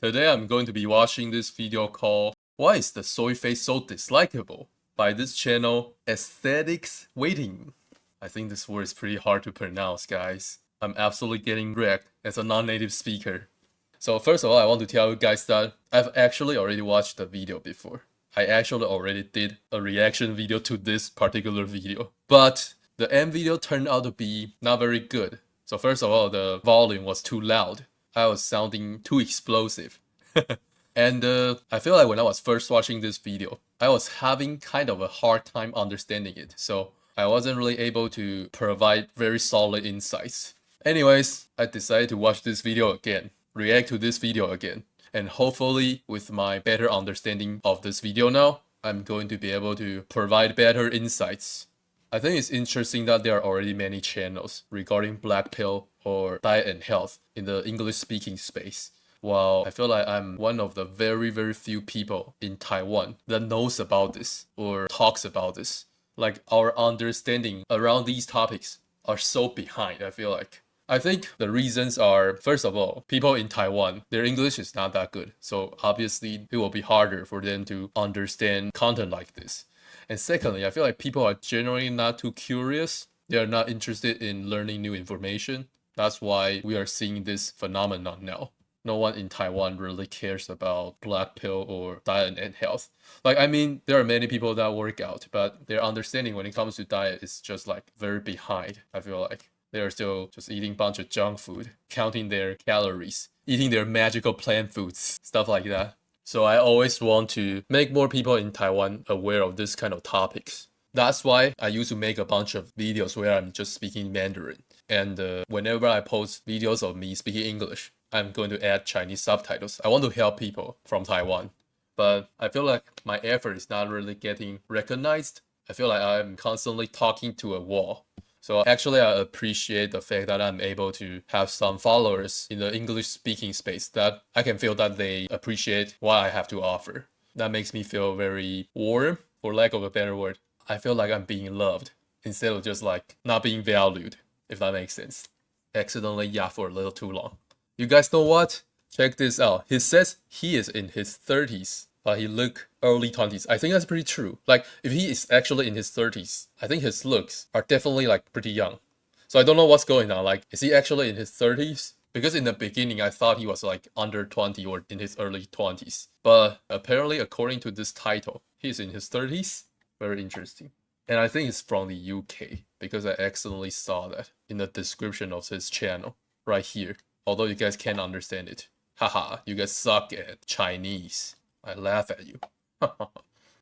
Today I'm going to be watching this video called Why is the soy face so dislikable? By this channel, Aesthetics Waiting. I think this word is pretty hard to pronounce, guys. I'm absolutely getting wrecked as a non-native speaker. So first of all, I want to tell you guys that I've actually already watched the video before. I actually already did a reaction video to this particular video. But the end video turned out to be not very good. So first of all, the volume was too loud. I was sounding too explosive. And I feel like when I was first watching this video, I was having kind of a hard time understanding it. So I wasn't really able to provide very solid insights. Anyways, I decided to watch this video again, react to this video again. And hopefully with my better understanding of this video now, I'm going to be able to provide better insights. I think it's interesting that there are already many channels regarding black pill or diet and health in the English speaking space. While I feel like I'm one of the very, very few people in Taiwan that knows about this or talks about this. Like our understanding around these topics are so behind, I feel like. I think the reasons are, first of all, people in Taiwan, their English is not that good. So obviously it will be harder for them to understand content like this. And secondly, I feel like people are generally not too curious. They are not interested in learning new information. That's why we are seeing this phenomenon now. No one in Taiwan really cares about black pill or diet and health. Like, I mean, there are many people that work out, but their understanding when it comes to diet is just like very behind, I feel like. They are still just eating a bunch of junk food, counting their calories, eating their magical plant foods, stuff like that. So I always want to make more people in Taiwan aware of this kind of topics. That's why I used to make a bunch of videos where I'm just speaking Mandarin. And whenever I post videos of me speaking English, I'm going to add Chinese subtitles. I want to help people from Taiwan. But I feel like my effort is not really getting recognized. I feel like I'm constantly talking to a wall. So actually, I appreciate the fact that I'm able to have some followers in the English speaking space that I can feel that they appreciate what I have to offer. That makes me feel very warm, for lack of a better word. I feel like I'm being loved instead of just like not being valued, if that makes sense. Accidentally yapped for a little too long. You guys know what? Check this out. He says he is in his 30s, but he look early 20s. I think that's pretty true. Like, if he is actually in his 30s, I think his looks are definitely like pretty young. So I don't know what's going on. Like, is he actually in his 30s? Because in the beginning, I thought he was like under 20 or in his early 20s. But apparently, according to this title, he's in his 30s. Very interesting. And I think it's from the UK because I accidentally saw that in the description of his channel right here. Although you guys can't understand it. Haha, you guys suck at Chinese. I laugh at you.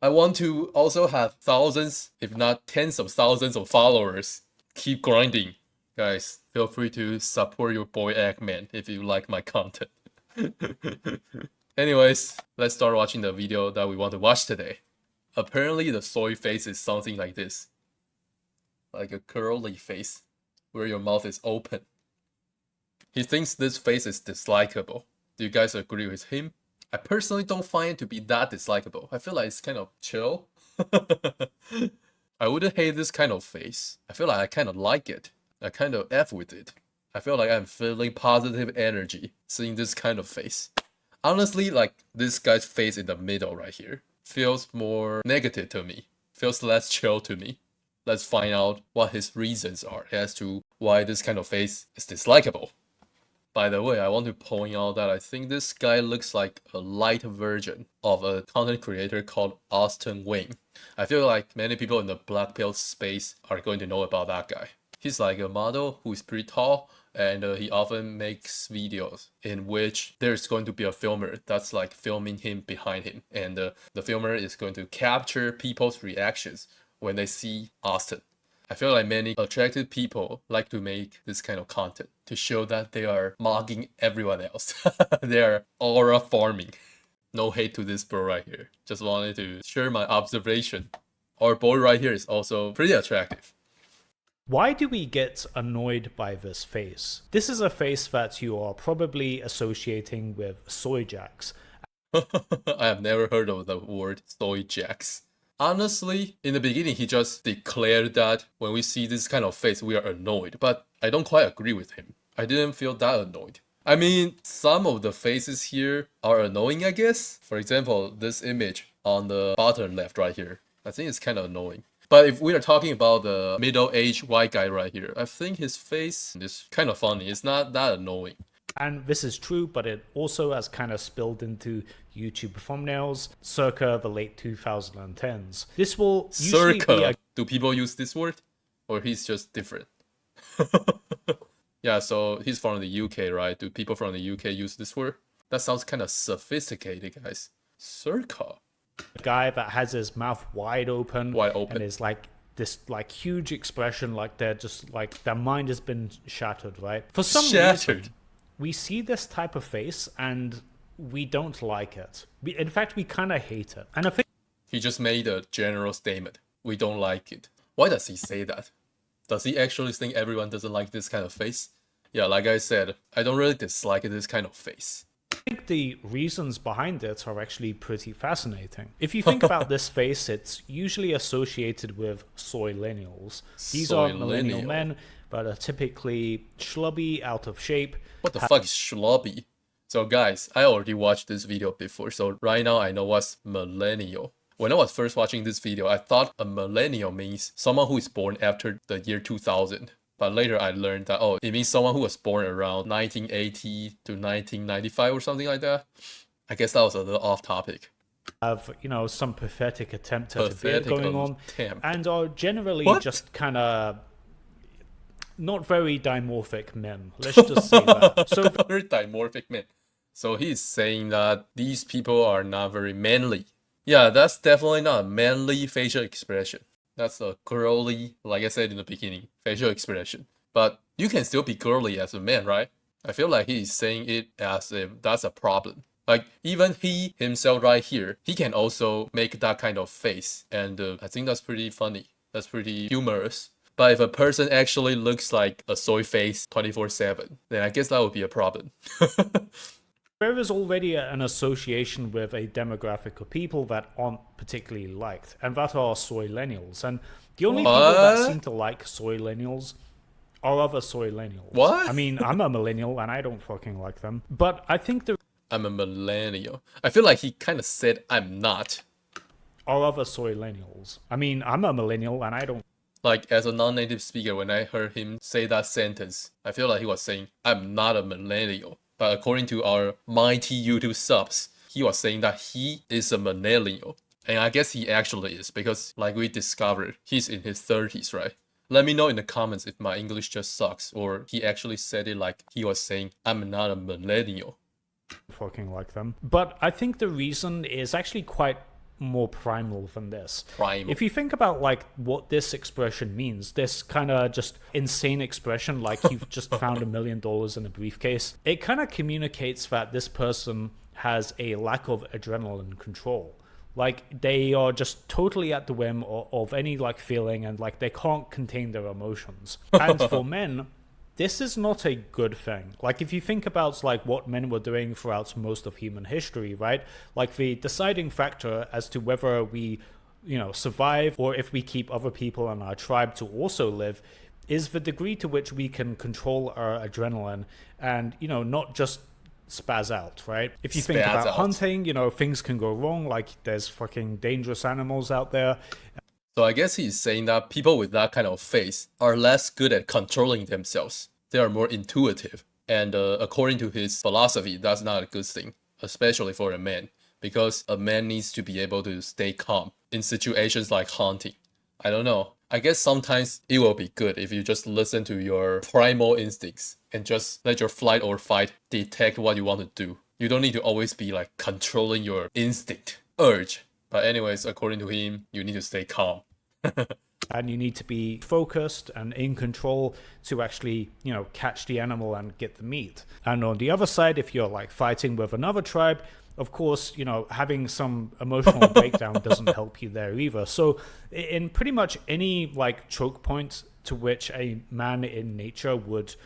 I want to also have thousands, if not tens of thousands of followers. Keep grinding. Guys, feel free to support your boy Eggman if you like my content. Anyways, let's start watching the video that we want to watch today. Apparently the soy face is something like this. Like a curly face, where your mouth is open. He thinks this face is dislikable. Do you guys agree with him? I personally don't find it to be that dislikable. I feel like it's kind of chill. I wouldn't hate this kind of face. I feel like I kind of like it. I kind of F with it. I feel like I'm feeling positive energy seeing this kind of face. Honestly, like this guy's face in the middle right here feels more negative to me. Feels less chill to me. Let's find out what his reasons are as to why this kind of face is dislikable. By the way, I want to point out that I think this guy looks like a light version of a content creator called Austin Wayne. I feel like many people in the black pill space are going to know about that guy. He's like a model who is pretty tall, and he often makes videos in which there's going to be a filmer that's like filming him behind him, and the filmer is going to capture people's reactions when they see Austin. I feel like many attractive people like to make this kind of content to show that they are mocking everyone else. They are aura farming. No hate to this bro right here. Just wanted to share my observation. Our boy right here is also pretty attractive. Why do we get annoyed by this face? This is a face that you are probably associating with Soy Jacks. I have never heard of the word Soy Jacks. Honestly, in the beginning, he just declared that when we see this kind of face, we are annoyed. But I don't quite agree with him. I didn't feel that annoyed. I mean, some of the faces here are annoying, I guess. For example, this image on the bottom left right here. I think it's kind of annoying. But if we are talking about the middle-aged white guy right here, I think his face is kind of funny. It's not that annoying. And this is true, but it also has kind of spilled into YouTube thumbnails circa the late 2010s. This will usually Circa. be a... Do people use this word? Or he's just different? Yeah, so he's from the UK, right? Do people from the UK use this word? That sounds kind of sophisticated, guys. Circa. guy that has his mouth wide open And is like this like huge expression, like they're just like their mind has been shattered, right? For some reason, we see this type of face and we don't like it. In fact, we kind of hate it. And I think he just made a general statement. We don't like it. Why does he say that? Does he actually think everyone doesn't like this kind of face? Yeah, like I said, I don't really dislike this kind of face. I think the reasons behind it are actually pretty fascinating. If you think about this face, it's usually associated with soy lennials. These are millennial men that are typically schlubby, out of shape. What the fuck is schlubby? So guys, I already watched this video before, so right now I know what's millennial. When I was first watching this video, I thought a millennial means someone who is born after the year 2000. But later I learned that, oh, it means someone who was born around 1980 to 1995 or something like that. I guess that was a little off topic. Have, you know, some pathetic attempt at a beard going on. Attempt. And are generally just kind of not very dimorphic men. Let's just say that. So very dimorphic men. So he's saying that these people are not very manly. Yeah, that's definitely not a manly facial expression. That's a girly, like I said in the beginning, facial expression. But you can still be girly as a man, right? I feel like he's saying it as if that's a problem. Like, even he himself right here, he can also make that kind of face. And I think that's pretty funny. That's pretty humorous. But if a person actually looks like a soy face 24/7, then I guess that would be a problem. there is already an association with a demographic of people that aren't particularly liked, and that are soy lennials. And the only people that seem to like soy lennials are other soy lennials. What? I mean, I'm a millennial and I don't fucking like them. But I think the I'm a millennial. I feel like he kind of said I'm not. Are other soy lennials. I mean, I'm a millennial and I don't. Like, as a non-native speaker, when I heard him say that sentence, I feel like he was saying, I'm not a millennial. But according to our mighty YouTube subs, he was saying that he is a millennial. And I guess he actually is, because like we discovered, he's in his 30s, right? Let me know in the comments if my English just sucks, or he actually said it like he was saying, I'm not a millennial. Fucking like them. But I think the reason is actually quite more primal than this. Primal. If you think about like what this expression means, this kind of just insane expression, like you've just found $1 million in a briefcase, it kind of communicates that this person has a lack of adrenaline control. Like they are just totally at the whim of any like feeling, and like they can't contain their emotions. And for men, this is not a good thing. Like if you think about like what men were doing throughout most of human history, right? Like the deciding factor as to whether we, you know, survive or if we keep other people in our tribe to also live is the degree to which we can control our adrenaline and, you know, not just spaz out, right? If you think about hunting, you know, things can go wrong. Like there's fucking dangerous animals out there. So I guess he's saying that people with that kind of face are less good at controlling themselves. They are more intuitive. And according to his philosophy, that's not a good thing, especially for a man, because a man needs to be able to stay calm in situations like hunting. I don't know. I guess sometimes it will be good if you just listen to your primal instincts and just let your flight or fight detect what you want to do. You don't need to always be like controlling your instinct, urge. But anyways, according to him, you need to stay calm. And you need to be focused and in control to actually, you know, catch the animal and get the meat. And on the other side, if you're like fighting with another tribe, of course, you know, having some emotional breakdown doesn't help you there either. So in pretty much any like choke point to which a man in nature would,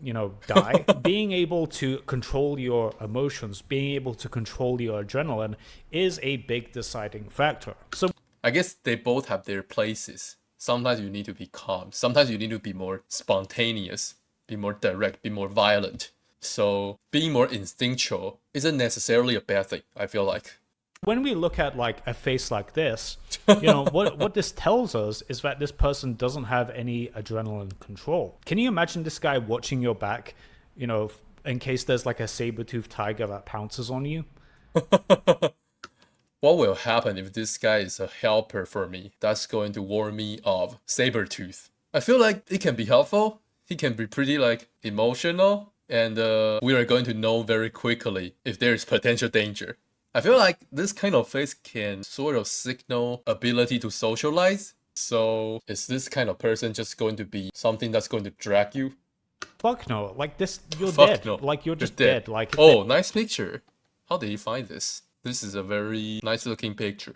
you know, die, being able to control your emotions, being able to control your adrenaline is a big deciding factor. So I guess they both have their places. Sometimes you need to be calm. Sometimes you need to be more spontaneous, be more direct, be more violent. So being more instinctual isn't necessarily a bad thing, I feel like. When we look at like a face like this, what this tells us is that this person doesn't have any adrenaline control. Can you imagine this guy watching your back, in case there's like a saber-toothed tiger that pounces on you? What will happen if this guy is a helper for me that's going to warn me of Sabertooth? I feel like it can be helpful. He can be pretty like emotional, and we are going to know very quickly if there is potential danger. I feel like this kind of face can sort of signal ability to socialize. So is this kind of person just going to be something that's going to drag you? Fuck no. Like this, you're Fuck dead. no. Like you're just dead. dead. Like oh, nice picture. How did you find this? This is a very nice looking picture.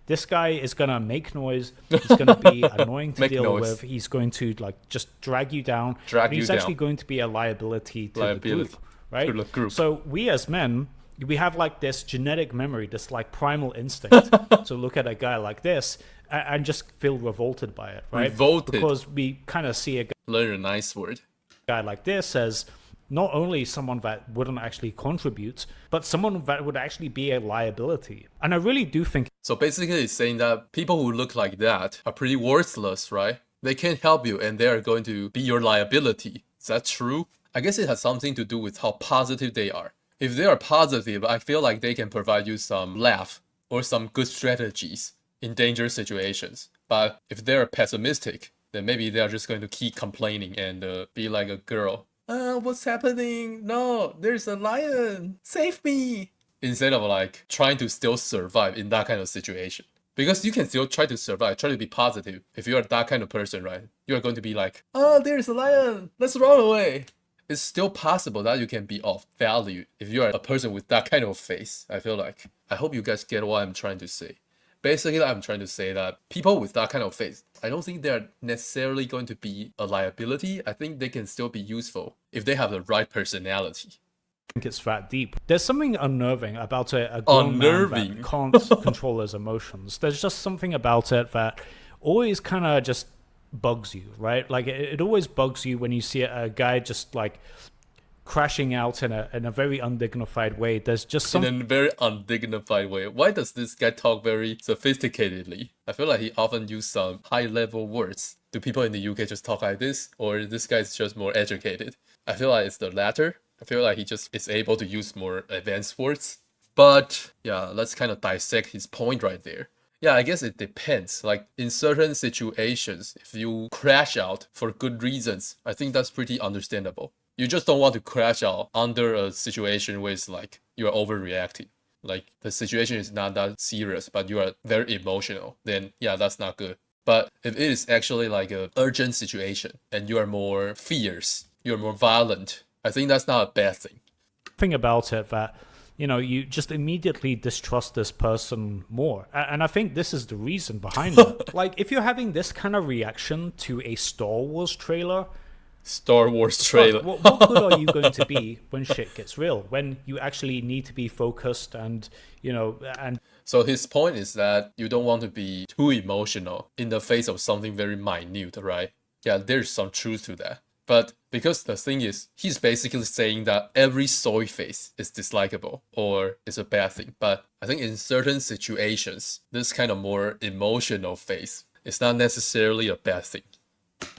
This guy is gonna make noise. He's gonna be annoying to deal with. He's going to like just drag you down. He's actually going to be a liability to the group, right? To the group. So we as men, we have like this genetic memory, this like primal instinct to look at a guy like this and just feel revolted by it, right? Revolted. Because we kind of see a learn a nice word. Guy like this as not only someone that wouldn't actually contribute, but someone that would actually be a liability. And I really do think... So basically it's saying that people who look like that are pretty worthless, right? They can't help you and they are going to be your liability. Is that true? I guess it has something to do with how positive they are. If they are positive, I feel like they can provide you some laugh or some good strategies in dangerous situations. But if they're pessimistic, then maybe they are just going to keep complaining and be like a girl. What's happening? No, there's a lion. Save me. Instead of like trying to still survive in that kind of situation. Because you can still try to survive, try to be positive. If you are that kind of person, right? You are going to be like, oh, there's a lion. Let's run away. It's still possible that you can be of value if you are a person with that kind of face, I feel like. I hope you guys get what I'm trying to say. Basically, I'm trying to say that people with that kind of face, I don't think they're necessarily going to be a liability. I think they can still be useful if they have the right personality. I think it's that deep. There's something unnerving about a grown man that can't control his emotions. There's just something about it that always kind of just bugs you, right? Like it always bugs you when you see a guy just like crashing out in a very undignified way. There's just something... In a very undignified way. Why does this guy talk very sophisticatedly? I feel like he often uses some high-level words. Do people in the UK just talk like this? Or this guy is just more educated? I feel like it's the latter. I feel like he just is able to use more advanced words. But yeah, let's kind of dissect his point right there. Yeah, I guess it depends. Like in certain situations, if you crash out for good reasons, I think that's pretty understandable. You just don't want to crash out under a situation where it's like you are overreacting. Like the situation is not that serious, but you are very emotional. Then yeah, that's not good. But if it is actually like an urgent situation and you are more fierce, you're more violent, I think that's not a bad thing. Thing about it that, you just immediately distrust this person more. And I think this is the reason behind it. Like if you're having this kind of reaction to a Star Wars trailer, what good are you going to be when shit gets real? When you actually need to be focused and. So his point is that you don't want to be too emotional in the face of something very minute, right? Yeah, there's some truth to that. But because the thing is, he's basically saying that every soy face is dislikable or is a bad thing. But I think in certain situations, this kind of more emotional face is not necessarily a bad thing.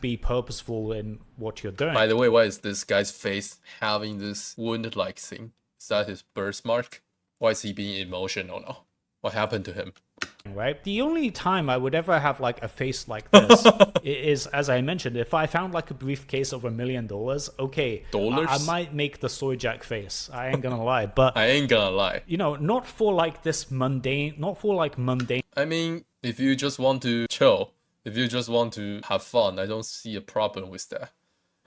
Be purposeful in what you're doing. By the way, why is this guy's face having this wound-like thing? Is that his birthmark? Why is he being emotional now? What happened to him? Right? The only time I would ever have like a face like this is, as I mentioned, if I found like a briefcase of $1 million, okay, I might make the Soy Jack face. I ain't gonna lie, but I ain't gonna lie. Not for like this mundane, I mean, if you just want to chill, if you just want to have fun, I don't see a problem with that.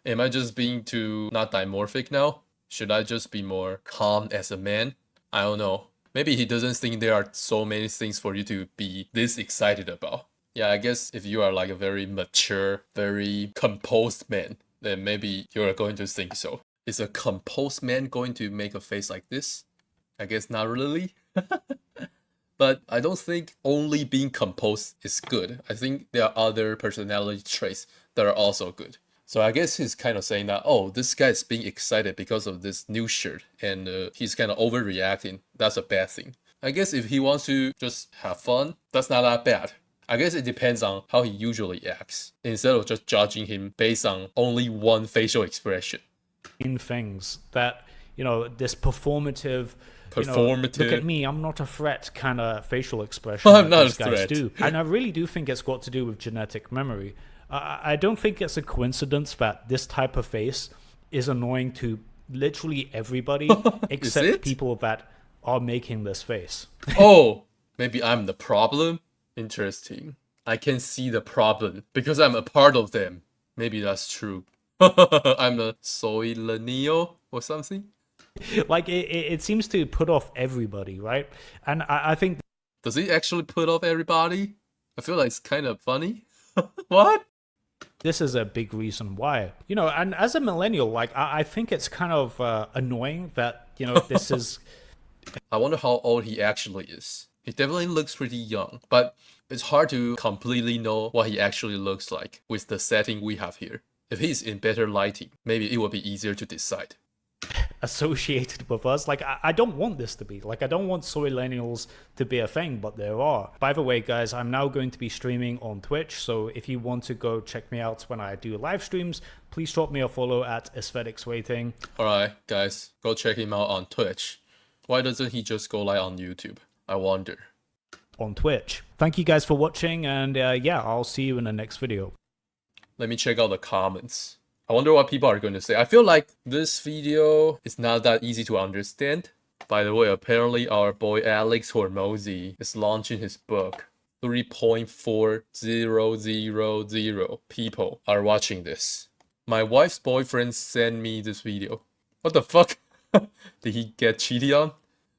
Am I just being too not dimorphic now? Should I just be more calm as a man? I don't know. Maybe he doesn't think there are so many things for you to be this excited about. Yeah, I guess if you are like a very mature, very composed man, then maybe you're going to think so. Is a composed man going to make a face like this? I guess not really. But I don't think only being composed is good. I think there are other personality traits that are also good. So I guess he's kind of saying that, oh, this guy is being excited because of this new shirt and he's kind of overreacting. That's a bad thing. I guess if he wants to just have fun, that's not that bad. I guess it depends on how he usually acts, instead of just judging him based on only one facial expression. In things that, this performative, look Performative. at me, I'm not a threat kind of facial expression I'm that not these a guys threat. do. And I really do think it's got to do with genetic memory. I don't think it's a coincidence that this type of face is annoying to literally everybody except it? people that are making this face. Oh, maybe I'm the problem? Interesting. I can see the problem because I'm a part of them. Maybe that's true. I'm a soy lennial or something. Like, it seems to put off everybody, right? And I think Does it actually put off everybody? I feel like it's kind of funny. What? this is a big reason why. And as a millennial, like, I think it's kind of annoying that, this is... I wonder how old he actually is. He definitely looks pretty young, but it's hard to completely know what he actually looks like with the setting we have here. If he's in better lighting, maybe it will be easier to decide. associated with us. Like, I don't want this to be. Like, I don't want soy millennials to be a thing, but there are. By the way, guys, I'm now going to be streaming on Twitch, so if you want to go check me out when I do live streams, please drop me a follow at Aesthetics Waiting. Alright, guys, go check him out on Twitch. Why doesn't he just go live on YouTube? I wonder. On Twitch. Thank you guys for watching, and yeah, I'll see you in the next video. Let me check out the comments. I wonder what people are going to say. I feel like this video is not that easy to understand. By the way, apparently our boy Alex Hormozy is launching his book. 3.4000 people are watching this. My wife's boyfriend sent me this video. What the fuck? Did he get cheated on?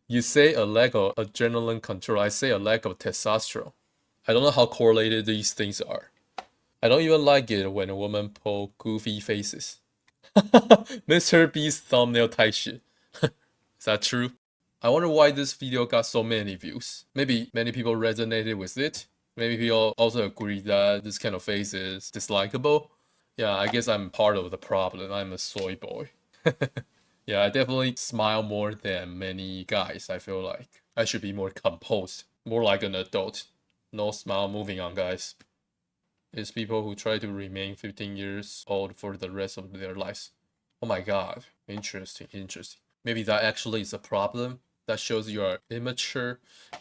You say a lack of adrenaline control. I say a lack of testosterone. I don't know how correlated these things are. I don't even like it when a woman pull goofy faces. Mr. Beast thumbnail type shit. Is that true? I wonder why this video got so many views. Maybe many people resonated with it. Maybe people also agree that this kind of face is dislikable. Yeah, I guess I'm part of the problem. I'm a soy boy. Yeah, I definitely smile more than many guys, I feel like. I should be more composed. More like an adult. No smile, moving on, guys. It's people who try to remain 15 years old for the rest of their lives. Oh my god. Interesting, interesting. Maybe that actually is a problem. That shows you are immature.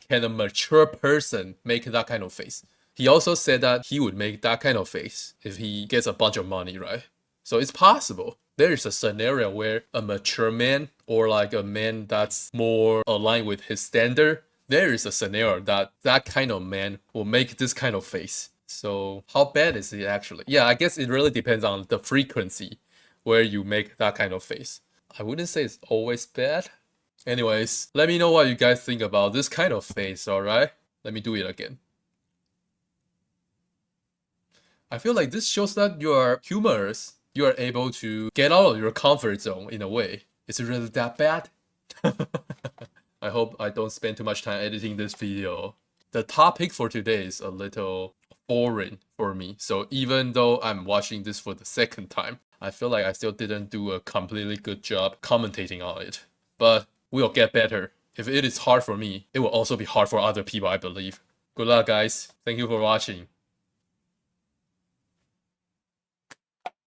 Can a mature person make that kind of face? He also said that he would make that kind of face if he gets a bunch of money, right? So it's possible. There is a scenario where a mature man, or like a man that's more aligned with his standard, there is a scenario that that kind of man will make this kind of face. So how bad is it actually? Yeah, I guess it really depends on the frequency where you make that kind of face. I wouldn't say it's always bad. Anyways, let me know what you guys think about this kind of face, alright? Let me do it again. I feel like this shows that you are humorous. You are able to get out of your comfort zone in a way. Is it really that bad? I hope I don't spend too much time editing this video. The topic for today is a little foreign for me. So even though I'm watching this for the second time, I feel like I still didn't do a completely good job commentating on it. But we'll get better. If it is hard for me, it will also be hard for other people, I believe. Good luck, guys. Thank you for watching.